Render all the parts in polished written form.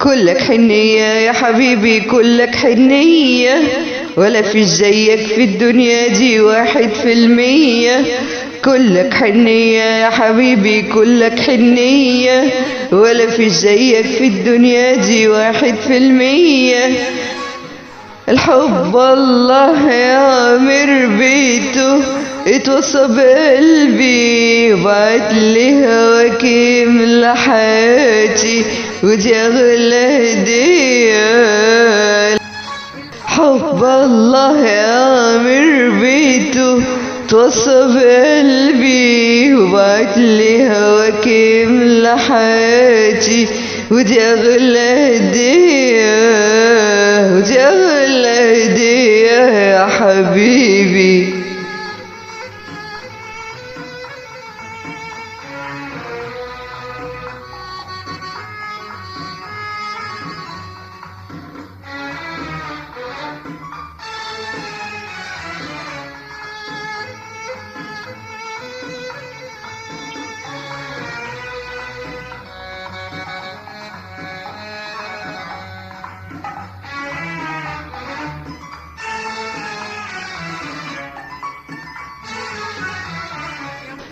كلك حنية يا حبيبي كلك حنية، ولا في زيك في الدنيا دي 1%. كلك حنية يا حبيبي كلك حنية، ولا في زيك في الدنيا دي 1%. الحب الله يعمر بيته اتوصى بقلبي، وبعت لي هواك يملى حياتي ودي اغلى هدية. حب الله يعمر بيته اتوصى بقلبي، وبعت لي هواك يملى حياتي ودي اغلى هدية، ودي اغلى هدية يا حبيبي.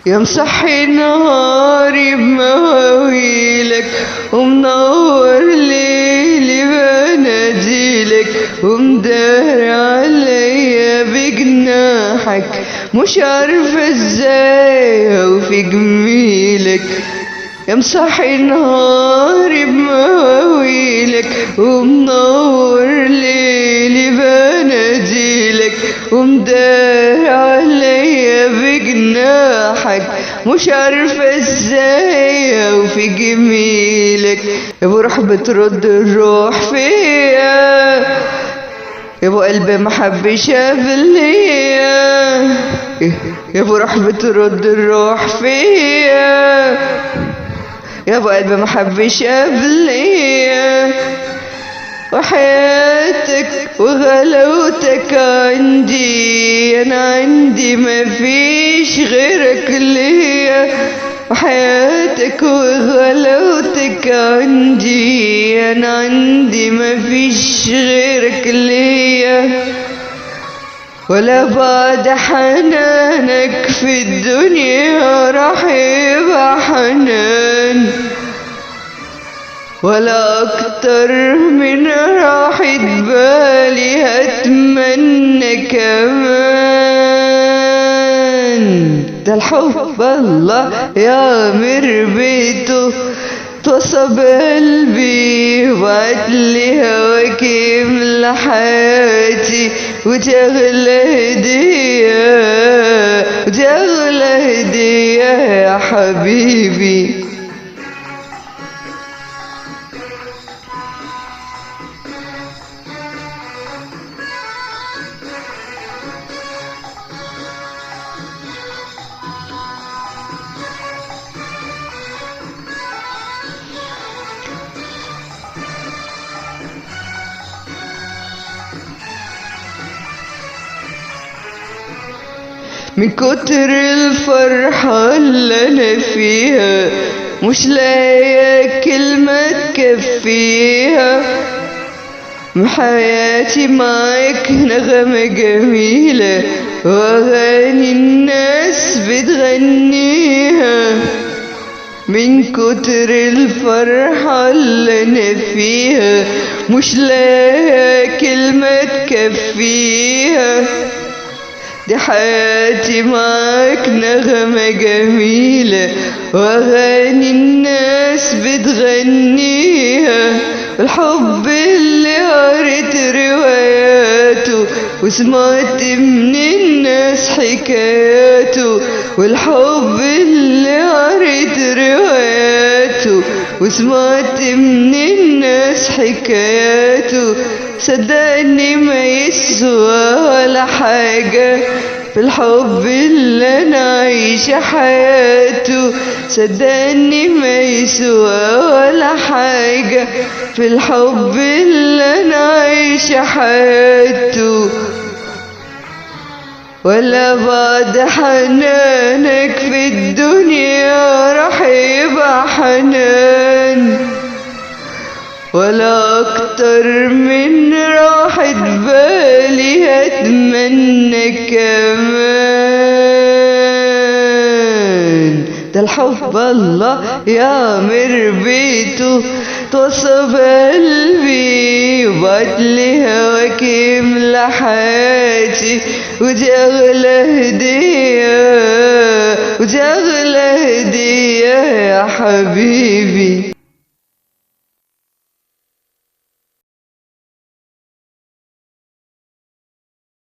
يا مصحي نهاري بمواويلك، ومنور ليلي بناديلك، ومدار عليا بجناحك، مش عارفة ازاي اوفي جميلك. يا مصحي نهاري بمواويلك، ومنور ليلي بناديلك، ومدار عليا بجناحك، مش عارفة ازاي اوفي جميلك. يا ابو روح بترد الروح فيا، يا ابو قلب محب شاف ليا، يا ابو روح بترد الروح فيا، يا ابو قلب محب شاف ليا. وحياتك وغلاوتك عندي، انا عندي مفيش غيرك ليا. وحياتك وغلاوتك عندي، انا عندي مفيش غيرك ليا. ولا بعد حنانك في الدنيا راح يبقى حنان، ولا اكتر من راحة بالي هتمنى كمان. ده الحب الله يعمر بيته توصى بقلبي، وبعت لي هواك يملى حياتي ودي اغلى هدية، ودي اغلى هدية يا حبيبي. من كتر الفرحة اللي أنا فيها مش لاقية كلمة تكفيها. حياتي معاك نغمة جميلة، وأغاني الناس بتغنيها. من كتر الفرحة اللي أنا فيها مش لاقية كلمة تكفيها. دي حياتي معاك نغمة جميلة، وأغاني الناس بتغنيها. الحب اللي قريت رواياته وسمعت من الناس حكاياته، والحب اللي قريت رواياته وسمعت من الناس حكاياته، صدقني ما يسوى ولا حاجة في الحب اللي أنا عايشة حياته. صدقني ما يسوى ولا حاجة في الحب اللي أنا عايشة حياته. ولا بعد حنانك في الدنيا راح يبقى حنان، ولا أكتر من راحة بالي أتمنى كمان. ده الحب الله يعمر بيته توصف قلبي وبعتلي هواك يملى حياتي، ودي أغلى هدية ودي أغلى هدية يا حبيبي.